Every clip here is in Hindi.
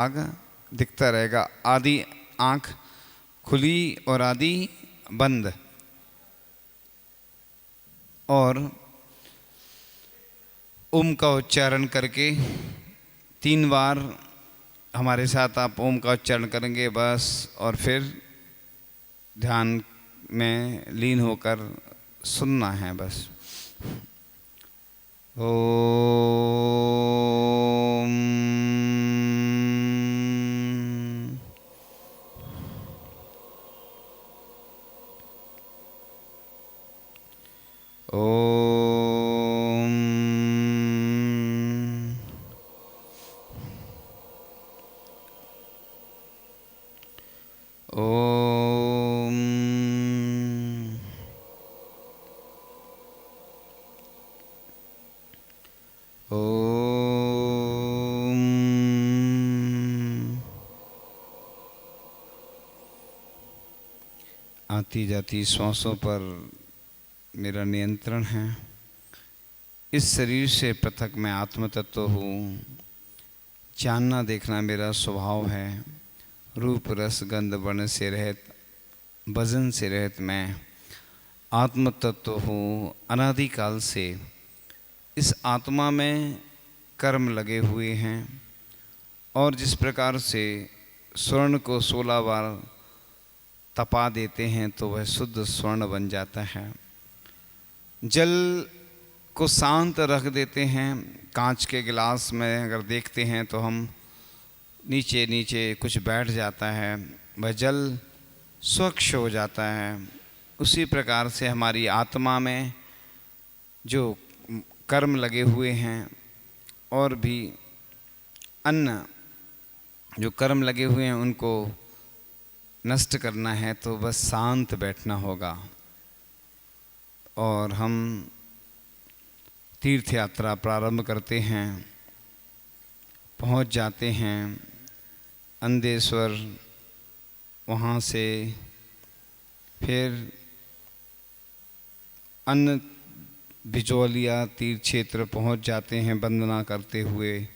आग दिखता रहेगा, आधी आंख खुली और आधी बंद। और ओम का उच्चारण करके 3 बार हमारे साथ आप ओम का उच्चारण करेंगे बस, और फिर ध्यान में लीन होकर सुनना है बस। ओम ओम ओम ओम आती जाती श्वासों पर मेरा नियंत्रण है। इस शरीर से पृथक मैं आत्म तत्व हूँ। जानना देखना मेरा स्वभाव है। रूप रस गंध वर्ण से रहित, वजन से रहित मैं आत्म तत्व हूँ। अनादिकाल से इस आत्मा में कर्म लगे हुए हैं, और जिस प्रकार से स्वर्ण को 16 बार तपा देते हैं तो वह शुद्ध स्वर्ण बन जाता है। जल को शांत रख देते हैं। कांच के गिलास में अगर देखते हैं तो हम नीचे नीचे कुछ बैठ जाता है, वह जल स्वच्छ हो जाता है। उसी प्रकार से हमारी आत्मा में जो कर्म लगे हुए हैं और भी अन्य जो कर्म लगे हुए हैं उनको नष्ट करना है तो बस शांत बैठना होगा। और हम तीर्थ यात्रा प्रारंभ करते हैं, पहुंच जाते हैं अंधेश्वर। वहाँ से फिर अन्य बिचौलिया तीर्थ क्षेत्र पहुँच जाते हैं वंदना करते हुए,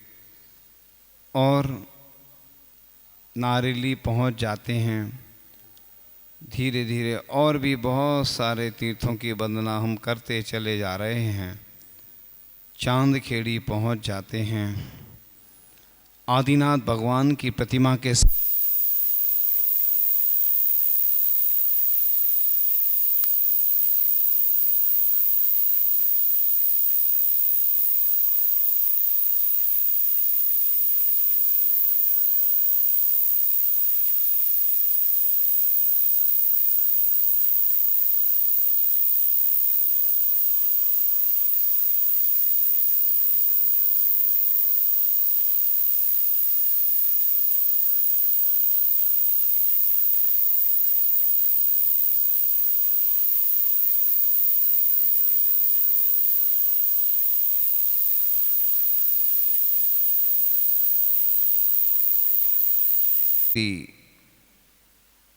और नारेली पहुँच जाते हैं। धीरे धीरे और भी बहुत सारे तीर्थों की वंदना हम करते चले जा रहे हैं। चांद खेड़ी पहुँच जाते हैं। आदिनाथ भगवान की प्रतिमा के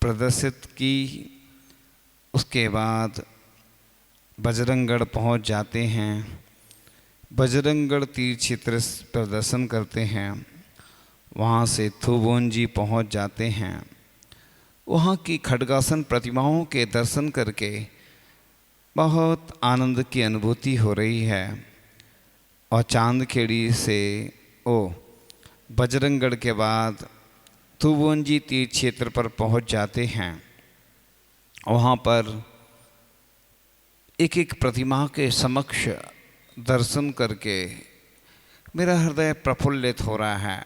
प्रदर्शित की। उसके बाद बजरंगगढ़ पहुंच जाते हैं। बजरंगगढ़ तीर्थ क्षेत्र प्रदर्शन करते हैं। वहां से थुबोंजी पहुंच जाते हैं। वहां की खड्गासन प्रतिमाओं के दर्शन करके बहुत आनंद की अनुभूति हो रही है। और चांदखेड़ी से बजरंगगढ़ के बाद थुबोंजी तीर्थ क्षेत्र पर पहुंच जाते हैं। वहाँ पर एक एक प्रतिमा के समक्ष दर्शन करके मेरा हृदय प्रफुल्लित हो रहा है,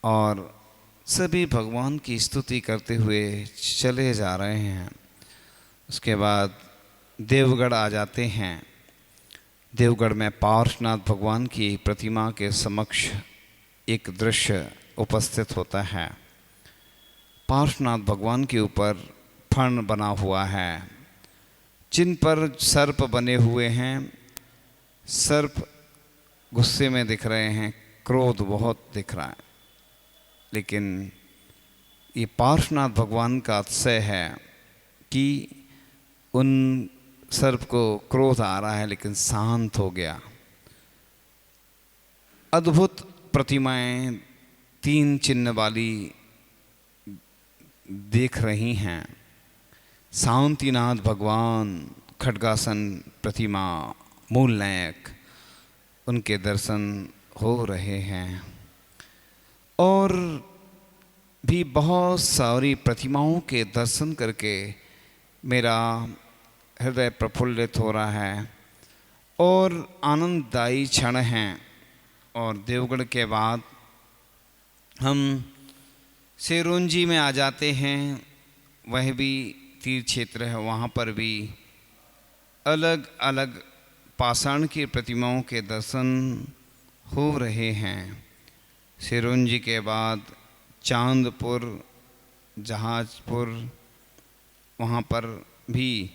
और सभी भगवान की स्तुति करते हुए चले जा रहे हैं। उसके बाद देवगढ़ आ जाते हैं। देवगढ़ में पार्श्वनाथ भगवान की प्रतिमा के समक्ष एक दृश्य उपस्थित होता है। पार्श्वनाथ भगवान के ऊपर फण बना हुआ है, जिन पर सर्प बने हुए हैं। सर्प गुस्से में दिख रहे हैं, क्रोध बहुत दिख रहा है, लेकिन ये पार्श्वनाथ भगवान का अतिशय है कि उन सर्प को क्रोध आ रहा है लेकिन शांत हो गया। अद्भुत प्रतिमाएं 3 चिन्ह वाली देख रही हैं। शांतिनाथ भगवान खड्गासन प्रतिमा मूल नायक, उनके दर्शन हो रहे हैं। और भी बहुत सारी प्रतिमाओं के दर्शन करके मेरा हृदय प्रफुल्लित हो रहा है और आनंददायी क्षण हैं। और देवगढ़ के बाद हम सिरोंजी में आ जाते हैं। वह भी तीर्थ क्षेत्र है, वहाँ पर भी अलग अलग पाषाण की प्रतिमाओं के दर्शन हो रहे हैं। सिरोंजी के बाद चांदपुर, जहाजपुर, वहाँ पर भी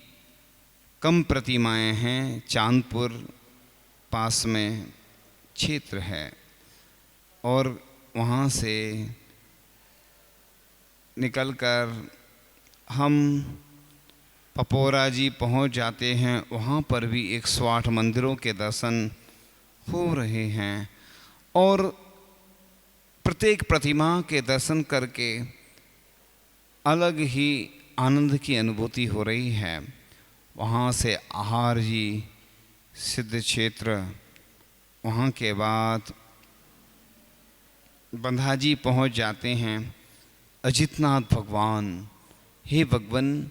कम प्रतिमाएं हैं। चांदपुर पास में क्षेत्र है और वहाँ से निकलकर हम पपोरा जी पहुँच जाते हैं। वहाँ पर भी 108 मंदिरों के दर्शन हो रहे हैं और प्रत्येक प्रतिमा के दर्शन करके अलग ही आनंद की अनुभूति हो रही है। वहाँ से आहार जी सिद्ध क्षेत्र, वहाँ के बाद बंधाजी पहुँच जाते हैं। अजितनाथ भगवान, हे भगवान,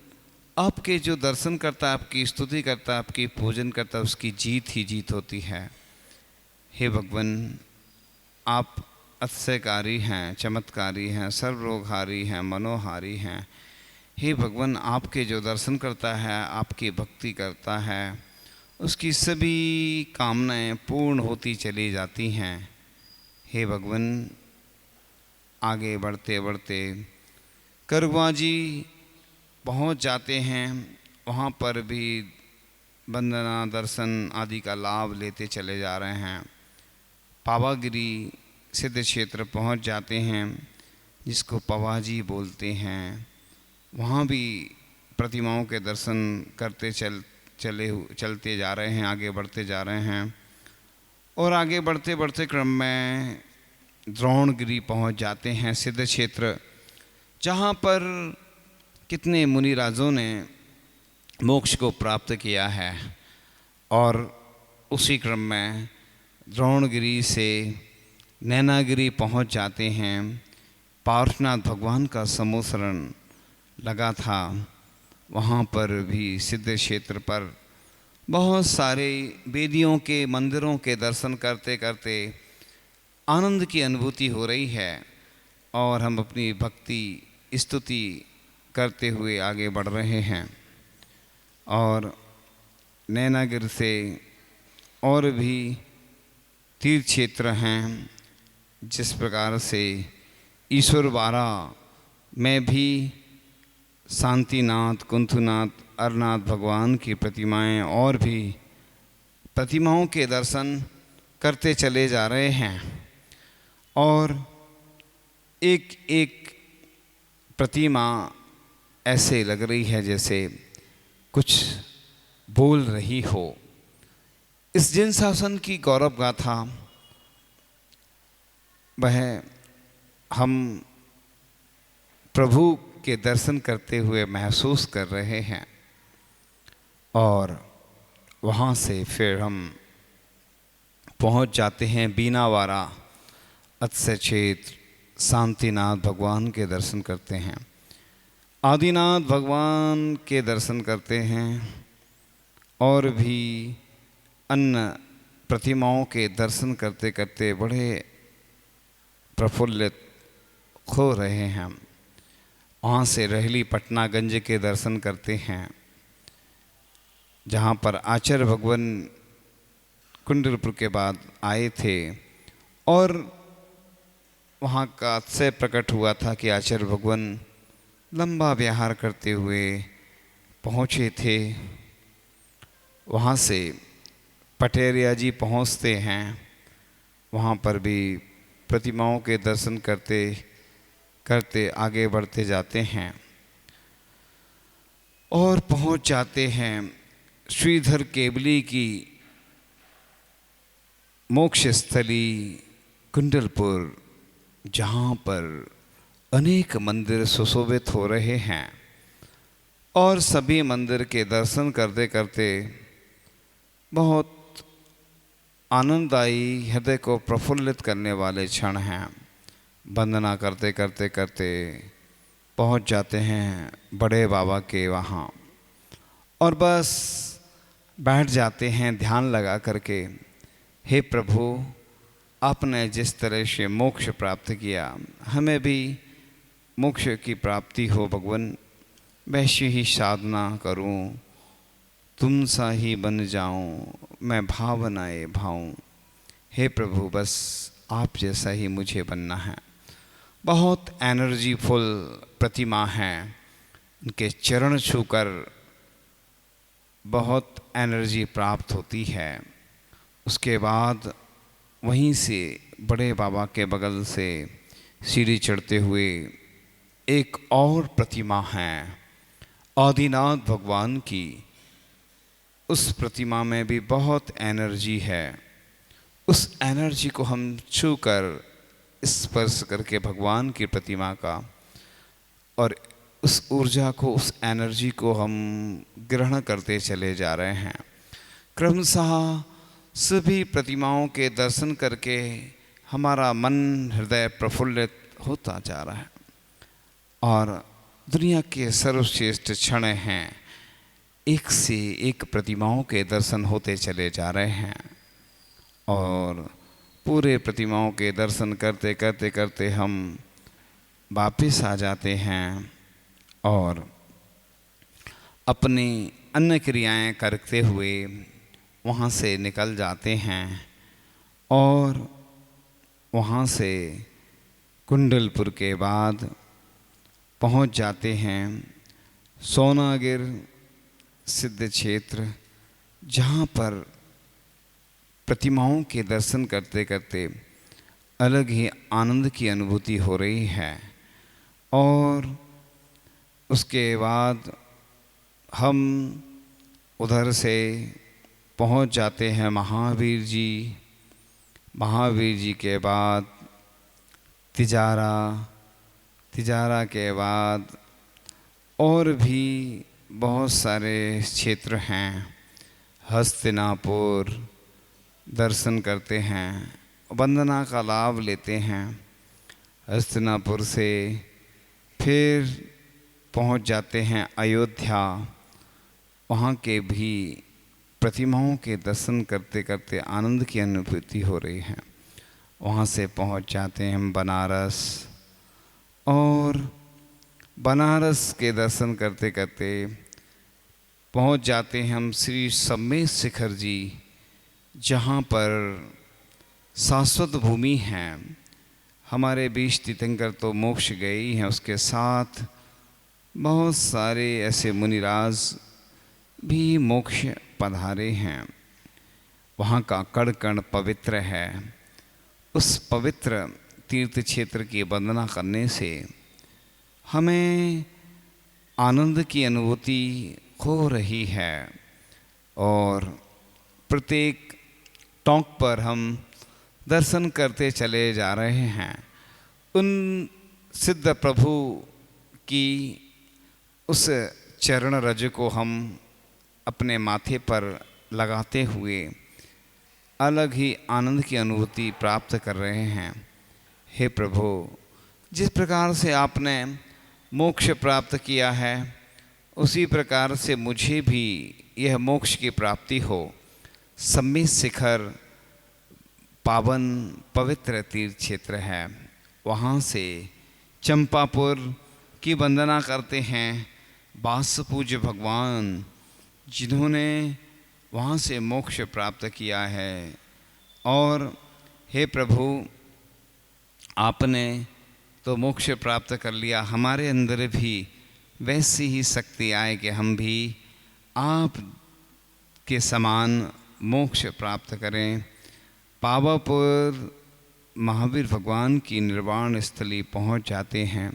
आपके जो दर्शन करता, आपकी स्तुति करता, आपकी पूजन करता, उसकी जीत ही जीत होती है। हे भगवान, आप अतिशयकारी हैं, चमत्कारी हैं, सर्वरोगहारी हैं, मनोहारी हैं। हे भगवान, आपके जो दर्शन करता है, आपकी भक्ति करता है, उसकी सभी कामनाएं पूर्ण होती चली जाती हैं। हे भगवान, आगे बढ़ते बढ़ते करगवा जी पहुँच जाते हैं। वहाँ पर भी वंदना दर्शन आदि का लाभ लेते चले जा रहे हैं। पावागिरी सिद्ध क्षेत्र पहुँच जाते हैं, जिसको पवाजी बोलते हैं। वहाँ भी प्रतिमाओं के दर्शन करते चलते जा रहे हैं, आगे बढ़ते जा रहे हैं। और आगे बढ़ते बढ़ते क्रम में द्रोणगिरी पहुँच जाते हैं, सिद्ध क्षेत्र, जहाँ पर कितने मुनिराजों ने मोक्ष को प्राप्त किया है। और उसी क्रम में द्रोणगिरी से नैनागिरी पहुँच जाते हैं। पार्श्वनाथ भगवान का समोसरण लगा था, वहाँ पर भी सिद्ध क्षेत्र पर बहुत सारे वेदियों के मंदिरों के दर्शन करते करते आनंद की अनुभूति हो रही है। और हम अपनी भक्ति स्तुति करते हुए आगे बढ़ रहे हैं। और नैनागिरी से और भी तीर्थ क्षेत्र हैं, जिस प्रकार से ईश्वरवाड़ा में भी शांतिनाथ, कुंथुनाथ, अरनाथ भगवान की प्रतिमाएं और भी प्रतिमाओं के दर्शन करते चले जा रहे हैं। और एक एक प्रतिमा ऐसे लग रही है जैसे कुछ बोल रही हो। इस जिन शासन की गौरव गाथा वह हम प्रभु के दर्शन करते हुए महसूस कर रहे हैं। और वहाँ से फिर हम पहुँच जाते हैं बीनावाड़ा अतिशय क्षेत्र, शांतिनाथ भगवान के दर्शन करते हैं, आदिनाथ भगवान के दर्शन करते हैं और भी अन्य प्रतिमाओं के दर्शन करते करते बड़े प्रफुल्लित हो रहे हैं। वहाँ से रहली पटनागंज के दर्शन करते हैं, जहाँ पर आचार्य भगवान कुंडलपुर के बाद आए थे। और वहाँ का अतिशय प्रकट हुआ था कि आचार्य भगवान लंबा विहार करते हुए पहुँचे थे। वहाँ से पटेरिया जी पहुँचते हैं, वहाँ पर भी प्रतिमाओं के दर्शन करते करते आगे बढ़ते जाते हैं और पहुँच जाते हैं श्रीधर केवली की मोक्ष स्थली कुंडलपुर, जहाँ पर अनेक मंदिर सुशोभित हो रहे हैं और सभी मंदिर के दर्शन करते करते बहुत आनंददायी, हृदय को प्रफुल्लित करने वाले क्षण हैं। वंदना करते करते करते पहुंच जाते हैं बड़े बाबा के वहाँ और बस बैठ जाते हैं ध्यान लगा करके। हे प्रभु, आपने जिस तरह से मोक्ष प्राप्त किया, हमें भी मोक्ष की प्राप्ति हो भगवान। वैसी ही साधना करूं, तुम सा ही बन जाऊं, मैं भावनाएं भाऊं। हे प्रभु, बस आप जैसा ही मुझे बनना है। बहुत एनर्जीफुल प्रतिमा है, उनके चरण छूकर बहुत एनर्जी प्राप्त होती है। उसके बाद वहीं से बड़े बाबा के बगल से सीढ़ी चढ़ते हुए एक और प्रतिमा है आदिनाथ भगवान की। उस प्रतिमा में भी बहुत एनर्जी है। उस एनर्जी को हम छूकर स्पर्श करके भगवान की प्रतिमा का, और उस ऊर्जा को, उस एनर्जी को हम ग्रहण करते चले जा रहे हैं। क्रमशः सभी प्रतिमाओं के दर्शन करके हमारा मन, हृदय प्रफुल्लित होता जा रहा है और दुनिया के सर्वश्रेष्ठ क्षण हैं। एक से एक प्रतिमाओं के दर्शन होते चले जा रहे हैं और पूरे प्रतिमाओं के दर्शन करते करते करते हम वापस आ जाते हैं और अपनी अन्य क्रियाएं करते हुए वहाँ से निकल जाते हैं और वहाँ से कुंडलपुर के बाद पहुँच जाते हैं सोनागिर सिद्ध क्षेत्र, जहाँ पर प्रतिमाओं के दर्शन करते करते अलग ही आनंद की अनुभूति हो रही है। और उसके बाद हम उधर से पहुंच जाते हैं महावीर जी। महावीर जी के बाद तिजारा, तिजारा के बाद और भी बहुत सारे क्षेत्र हैं। हस्तिनापुर दर्शन करते हैं, वंदना का लाभ लेते हैं। हस्तिनापुर से फिर पहुंच जाते हैं अयोध्या। वहाँ के भी प्रतिमाओं के दर्शन करते करते आनंद की अनुभूति हो रही है। वहाँ से पहुँच जाते हैं हम बनारस और बनारस के दर्शन करते करते पहुँच जाते हैं हम श्री सम्मेद शिखर जी, जहाँ पर शाश्वत भूमि है। हमारे 20 तीर्थंकर तो मोक्ष गए ही हैं, उसके साथ बहुत सारे ऐसे मुनिराज भी मोक्ष पधारे हैं। वहाँ का कण कण पवित्र है। उस पवित्र तीर्थ क्षेत्र की वंदना करने से हमें आनंद की अनुभूति हो रही है और प्रत्येक टोंक पर हम दर्शन करते चले जा रहे हैं। उन सिद्ध प्रभु की उस चरण रज को हम अपने माथे पर लगाते हुए अलग ही आनंद की अनुभूति प्राप्त कर रहे हैं। हे प्रभु, जिस प्रकार से आपने मोक्ष प्राप्त किया है, उसी प्रकार से मुझे भी यह मोक्ष की प्राप्ति हो। सम्मेद शिखर पावन पवित्र तीर्थ क्षेत्र है। वहाँ से चंपापुर की वंदना करते हैं वासपूज्य भगवान, जिन्होंने वहाँ से मोक्ष प्राप्त किया है। और हे प्रभु, आपने तो मोक्ष प्राप्त कर लिया, हमारे अंदर भी वैसी ही शक्ति आए कि हम भी आप के समान मोक्ष प्राप्त करें। पावापुर महावीर भगवान की निर्वाण स्थली पहुंच जाते हैं।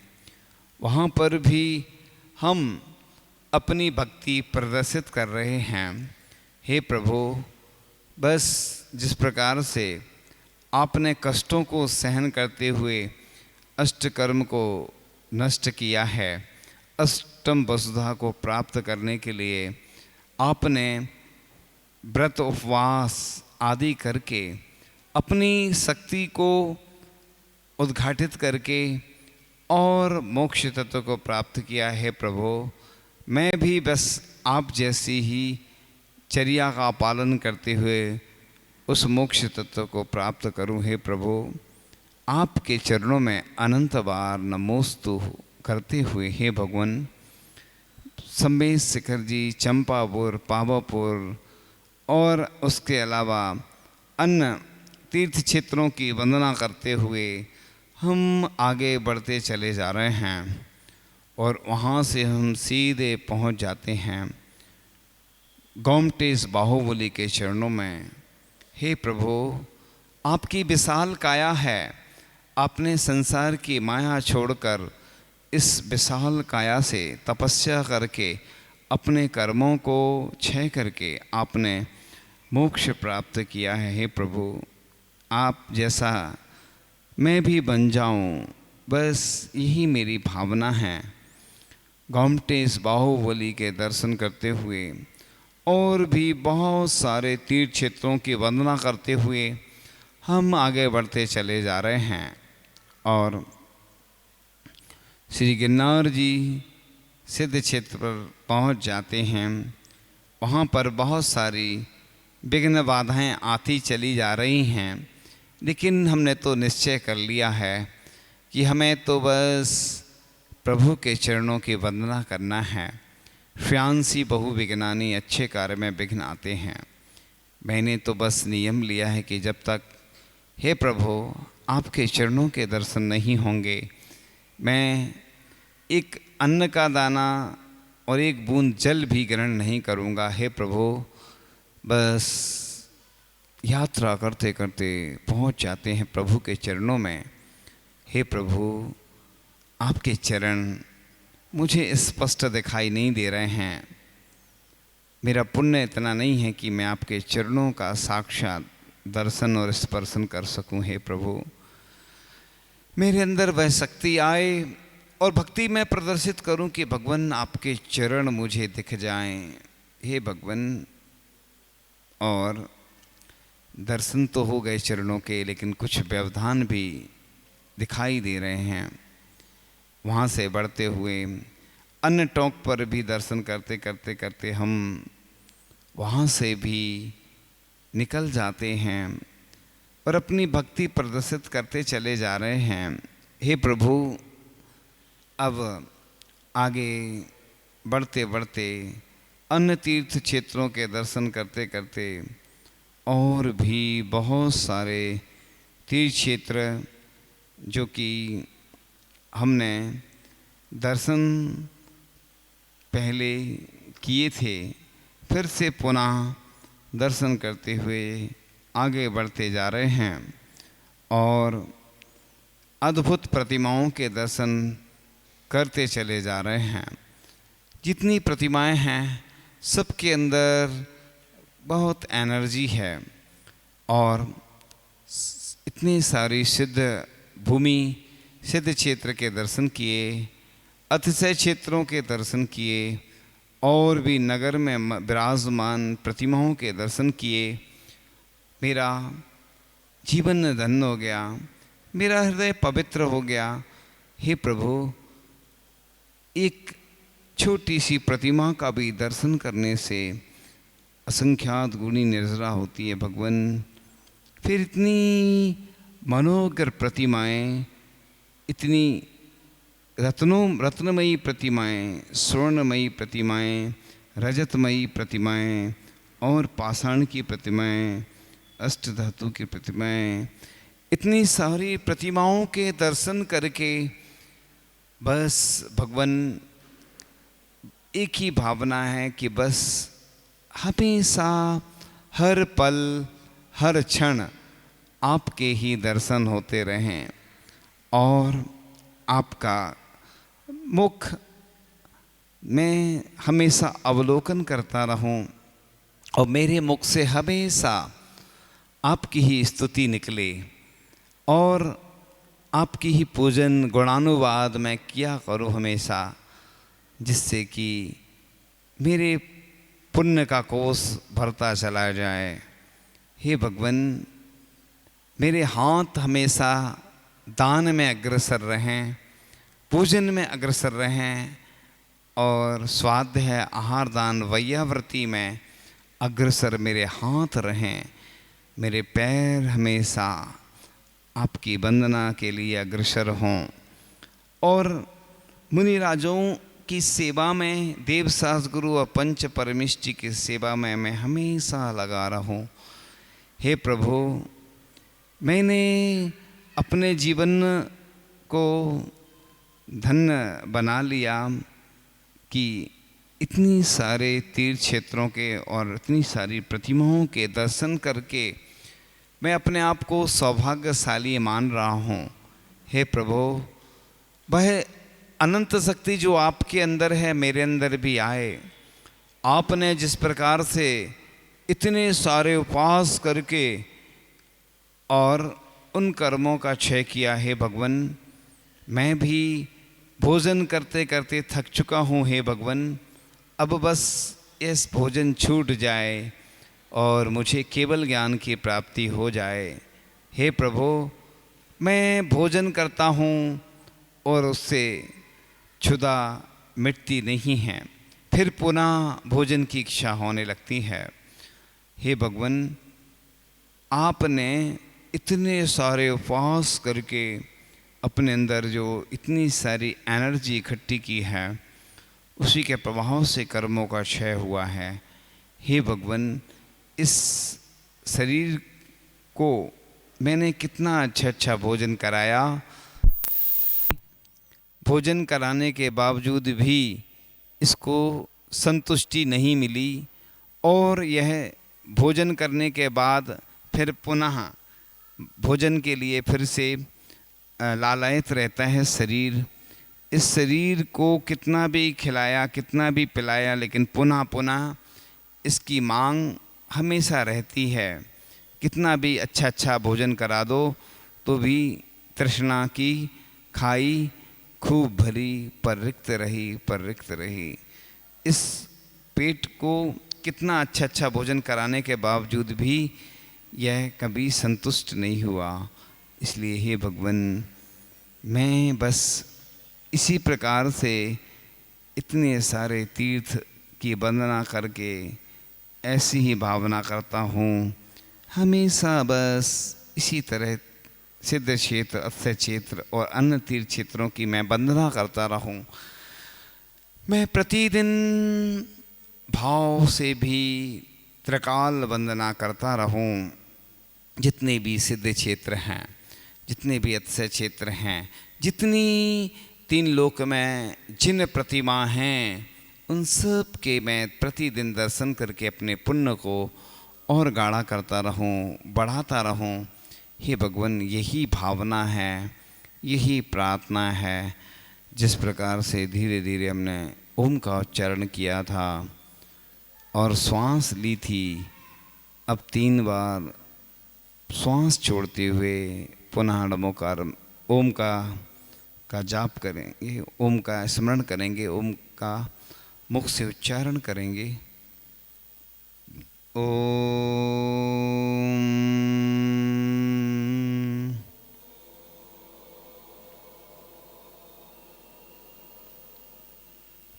वहाँ पर भी हम अपनी भक्ति प्रदर्शित कर रहे हैं। हे प्रभु, बस जिस प्रकार से आपने कष्टों को सहन करते हुए अष्ट कर्म को नष्ट किया है, अष्टम वसुधा को प्राप्त करने के लिए आपने व्रत उपवास आदि करके अपनी शक्ति को उद्घाटित करके और मोक्ष तत्व को प्राप्त किया है। प्रभु, मैं भी बस आप जैसी ही चर्या का पालन करते हुए उस मोक्ष तत्व को प्राप्त करूं। हे प्रभु, आपके चरणों में अनंत बार नमोस्तु करते हुए हे भगवान, संबेश शिखर जी, चंपापुर, पावापुर और उसके अलावा अन्य तीर्थ क्षेत्रों की वंदना करते हुए हम आगे बढ़ते चले जा रहे हैं और वहाँ से हम सीधे पहुँच जाते हैं गोमटेश बाहुबली के चरणों में। हे प्रभु, आपकी विशाल काया है, आपने संसार की माया छोड़कर इस विशाल काया से तपस्या करके अपने कर्मों को क्षय करके आपने मोक्ष प्राप्त किया है। हे प्रभु, आप जैसा मैं भी बन जाऊं, बस यही मेरी भावना है। गोमटेश बाहुबली के दर्शन करते हुए और भी बहुत सारे तीर्थ क्षेत्रों की वंदना करते हुए हम आगे बढ़ते चले जा रहे हैं और श्री गिरनार जी सिद्ध क्षेत्र पर पहुंच जाते हैं। वहां पर बहुत सारी विघ्न बाधाएं आती चली जा रही हैं, लेकिन हमने तो निश्चय कर लिया है कि हमें तो बस प्रभु के चरणों की वंदना करना है। श्रेयांसी बहु विघ्नानि, अच्छे कार्य में विघ्न आते हैं। मैंने तो बस नियम लिया है कि जब तक हे प्रभु आपके चरणों के दर्शन नहीं होंगे, मैं एक अन्न का दाना और एक बूंद जल भी ग्रहण नहीं करूँगा। हे प्रभु, बस यात्रा करते करते पहुँच जाते हैं प्रभु के चरणों में। हे प्रभु, आपके चरण मुझे स्पष्ट दिखाई नहीं दे रहे हैं। मेरा पुण्य इतना नहीं है कि मैं आपके चरणों का साक्षात दर्शन और स्पर्शन कर सकूं। हे प्रभु, मेरे अंदर वह शक्ति आए और भक्ति में प्रदर्शित करूं कि भगवान आपके चरण मुझे दिख जाएं। हे भगवान, और दर्शन तो हो गए चरणों के, लेकिन कुछ व्यवधान भी दिखाई दे रहे हैं। वहाँ से बढ़ते हुए अन्य टोंक पर भी दर्शन करते करते करते हम वहाँ से भी निकल जाते हैं और अपनी भक्ति प्रदर्शित करते चले जा रहे हैं। हे प्रभु, अब आगे बढ़ते बढ़ते अन्य तीर्थ क्षेत्रों के दर्शन करते करते और भी बहुत सारे तीर्थ क्षेत्र जो कि हमने दर्शन पहले किए थे, फिर से पुनः दर्शन करते हुए आगे बढ़ते जा रहे हैं और अद्भुत प्रतिमाओं के दर्शन करते चले जा रहे हैं। जितनी प्रतिमाएं हैं सबके अंदर बहुत एनर्जी है और इतनी सारी सिद्ध भूमि, सिद्ध क्षेत्र के दर्शन किए, अतिशय क्षेत्रों के दर्शन किए और भी नगर में विराजमान प्रतिमाओं के दर्शन किए। मेरा जीवन धन्य हो गया, मेरा हृदय पवित्र हो गया। हे प्रभु, एक छोटी सी प्रतिमा का भी दर्शन करने से असंख्यात गुणी निर्जरा होती है भगवान। फिर इतनी मनोहर प्रतिमाएं, इतनी रत्नमयी प्रतिमाएं, स्वर्णमयी प्रतिमाएं, रजतमयी प्रतिमाएं और पाषाण की प्रतिमाएं, अष्ट धातु की प्रतिमाएं, इतनी सारी प्रतिमाओं के दर्शन करके बस भगवान एक ही भावना है कि बस हमेशा हर पल हर क्षण आपके ही दर्शन होते रहें और आपका मुख मैं हमेशा अवलोकन करता रहूं और मेरे मुख से हमेशा आपकी ही स्तुति निकले और आपकी ही पूजन गुणानुवाद मैं किया करूं हमेशा, जिससे कि मेरे पुण्य का कोष भरता चला जाए। हे भगवान, मेरे हाथ हमेशा दान में अग्रसर रहें, पूजन में अग्रसर रहें और स्वाध्याय आहार दान वैयावृत्ति में अग्रसर मेरे हाथ रहें। मेरे पैर हमेशा आपकी वंदना के लिए अग्रसर हों और मुनिराजों की सेवा में, देव शास्त्र गुरु और पंच परमेष्टि की सेवा में मैं हमेशा लगा रहूं। हे प्रभु, मैंने अपने जीवन को धन्य बना लिया कि इतनी सारे तीर्थ क्षेत्रों के और इतनी सारी प्रतिमाओं के दर्शन करके मैं अपने आप को सौभाग्यशाली मान रहा हूँ। हे प्रभु, वह अनंत शक्ति जो आपके अंदर है मेरे अंदर भी आए। आपने जिस प्रकार से इतने सारे उपवास करके और उन कर्मों का क्षय किया, हे भगवान, मैं भी भोजन करते करते थक चुका हूँ। हे भगवान, अब बस इस भोजन छूट जाए और मुझे केवल ज्ञान की प्राप्ति हो जाए। हे प्रभु, मैं भोजन करता हूँ और उससे क्षुधा मिटती नहीं है, फिर पुनः भोजन की इच्छा होने लगती है। हे भगवान, आपने इतने सारे उपवास करके अपने अंदर जो इतनी सारी एनर्जी इकट्ठी की है, उसी के प्रभाव से कर्मों का क्षय हुआ है। हे भगवान, इस शरीर को मैंने कितना अच्छा भोजन कराया, भोजन कराने के बावजूद भी इसको संतुष्टि नहीं मिली और यह भोजन करने के बाद फिर पुनः भोजन के लिए फिर से लालायित रहता है शरीर। इस शरीर को कितना भी खिलाया, कितना भी पिलाया, लेकिन पुनः पुनः इसकी मांग हमेशा रहती है। कितना भी अच्छा भोजन करा दो तो भी तृष्णा की खाई खूब भरी, पर रिक्त रही। इस पेट को कितना अच्छा भोजन कराने के बावजूद भी यह कभी संतुष्ट नहीं हुआ। इसलिए हे भगवान, मैं बस इसी प्रकार से इतने सारे तीर्थ की वंदना करके ऐसी ही भावना करता हूँ, हमेशा बस इसी तरह सिद्ध क्षेत्र, अक्षय क्षेत्र और अन्य तीर्थ क्षेत्रों की मैं वंदना करता रहूं। मैं प्रतिदिन भाव से भी त्रिकाल वंदना करता रहूं। जितने भी सिद्ध क्षेत्र हैं, जितने भी अक्षय क्षेत्र हैं, जितनी तीन लोक में जिन प्रतिमा हैं, उन सब के मैं प्रतिदिन दर्शन करके अपने पुण्य को और गाढ़ा करता रहूं, बढ़ाता रहूं। हे भगवान, यही भावना है, यही प्रार्थना है। जिस प्रकार से धीरे धीरे हमने ओम का उच्चारण किया था और श्वास ली थी, अब 3 बार श्वास छोड़ते हुए पुनः नमोकार ओम का जाप करेंगे, ओम का स्मरण करेंगे, ओम का मुख से उच्चारण करेंगे। ओम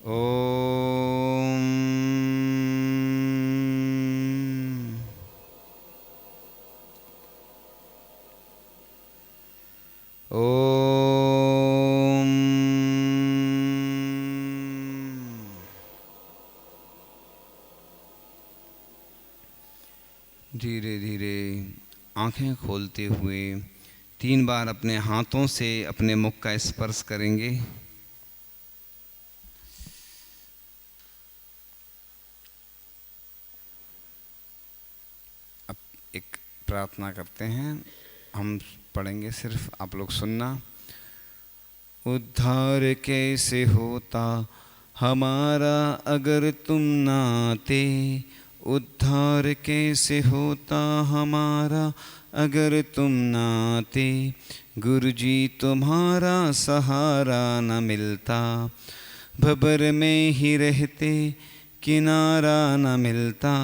ओम ओम धीरे धीरे आंखें खोलते हुए 3 बार अपने हाथों से अपने मुख का स्पर्श करेंगे। अब एक प्रार्थना करते हैं, हम पढ़ेंगे, सिर्फ आप लोग सुनना। उद्धार कैसे होता हमारा अगर तुम ना आते, उद्धार कैसे होता हमारा अगर तुम ना आते। गुरुजी तुम्हारा सहारा न मिलता, भंवर में ही रहते किनारा न मिलता।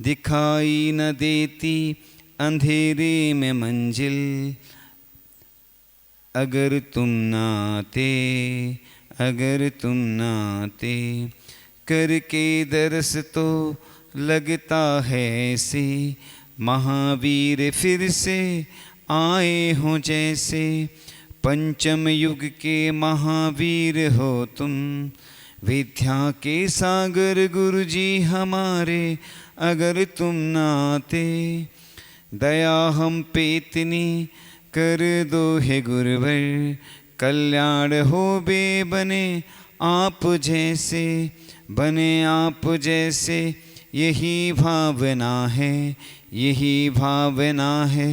दिखाई न देती अंधेरे में मंजिल, अगर तुम ना आते, अगर तुम ना आते। करके दरस तो लगता है ऐसे, महावीर फिर से आए हों जैसे। पंचम युग के महावीर हो तुम, विद्या के सागर गुरुजी हमारे अगर तुम ना आते। दया हम पे इतनी कर दो हे गुरुवर, कल्याण हो बे बने आप जैसे। बने आप जैसे यही भावना है, यही भावना है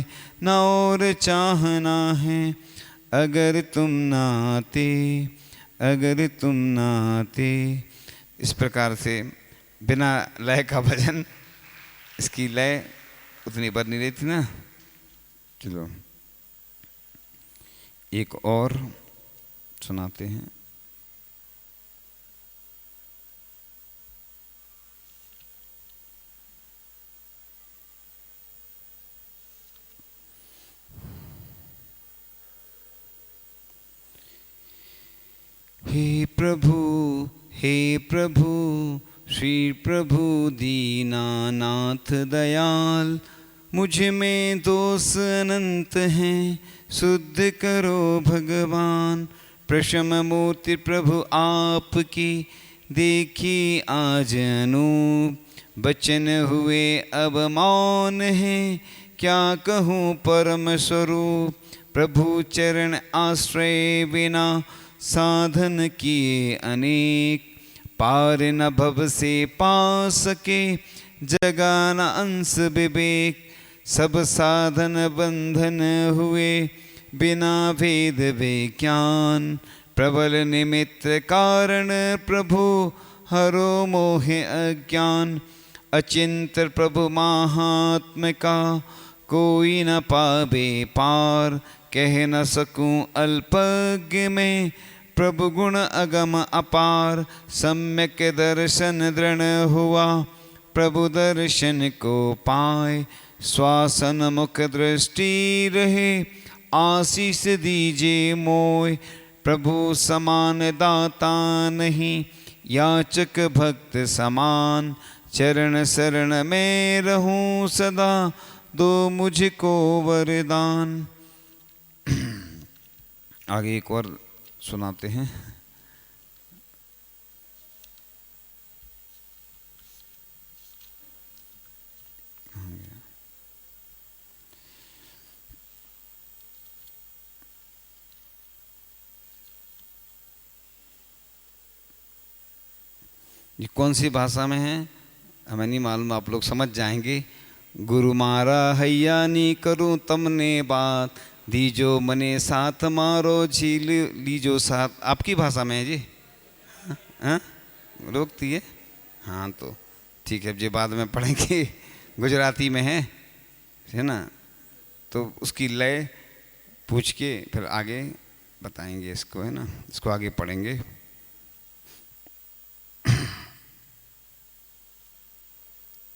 न और चाहना है। अगर तुम ना आते, अगर तुम ना आते। इस प्रकार से बिना लय का भजन, इसकी लय उतनी बन नहीं रही थी ना। चलो एक और सुनाते हैं। हे प्रभु, हे प्रभु, श्री प्रभु दीनानाथ दयाल। मुझ में दोष अनंत हैं, शुद्ध करो भगवान। प्रशम मूर्ति प्रभु आपकी, देखी आज अनूप। बचन हुए अब मौन है, क्या कहूँ परम स्वरूप। प्रभु चरण आश्रय बिना साधन किए अनेक। पार न भव से पा सके, जगा न अंश विवेक। सब साधन बंधन हुए, बिना भेद विज्ञान। प्रबल निमित्त कारण प्रभु, हरो मोहे अज्ञान। अचिंत प्रभु महात्म का, कोई न पावे पार। कह न सकूं अल्पज्ञ में, प्रभु गुण अगम अपार। सम्यक दर्शन दृढ़ हुआ, प्रभु दर्शन को पाए। श्वासन मुख दृष्टि रहे, आशीष दीजे मोय। प्रभु समान दाता नहीं, याचक भक्त समान। चरण शरण में रहूं सदा, दो मुझको वरदान। आगे एक और सुनाते हैं। ये कौन सी भाषा में है हमें नहीं मालूम, आप लोग समझ जाएंगे। गुरु मारा हैया नी करूं तमने बात, दीजो मने साथ मारो झील लीजो साथ। आपकी भाषा में है जी? हाँ रोकती है। हाँ तो ठीक है, अब ये बाद में पढ़ेंगे। गुजराती में है ना, तो उसकी लय पूछ के फिर आगे बताएंगे इसको, है ना। इसको आगे पढ़ेंगे।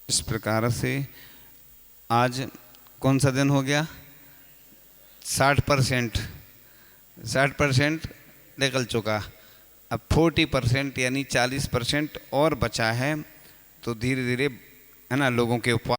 इस प्रकार से आज कौन सा दिन हो गया? 60% निकल चुका। अब 40% यानी 40% और बचा है। तो धीरे धीरे है ना लोगों के ऊपर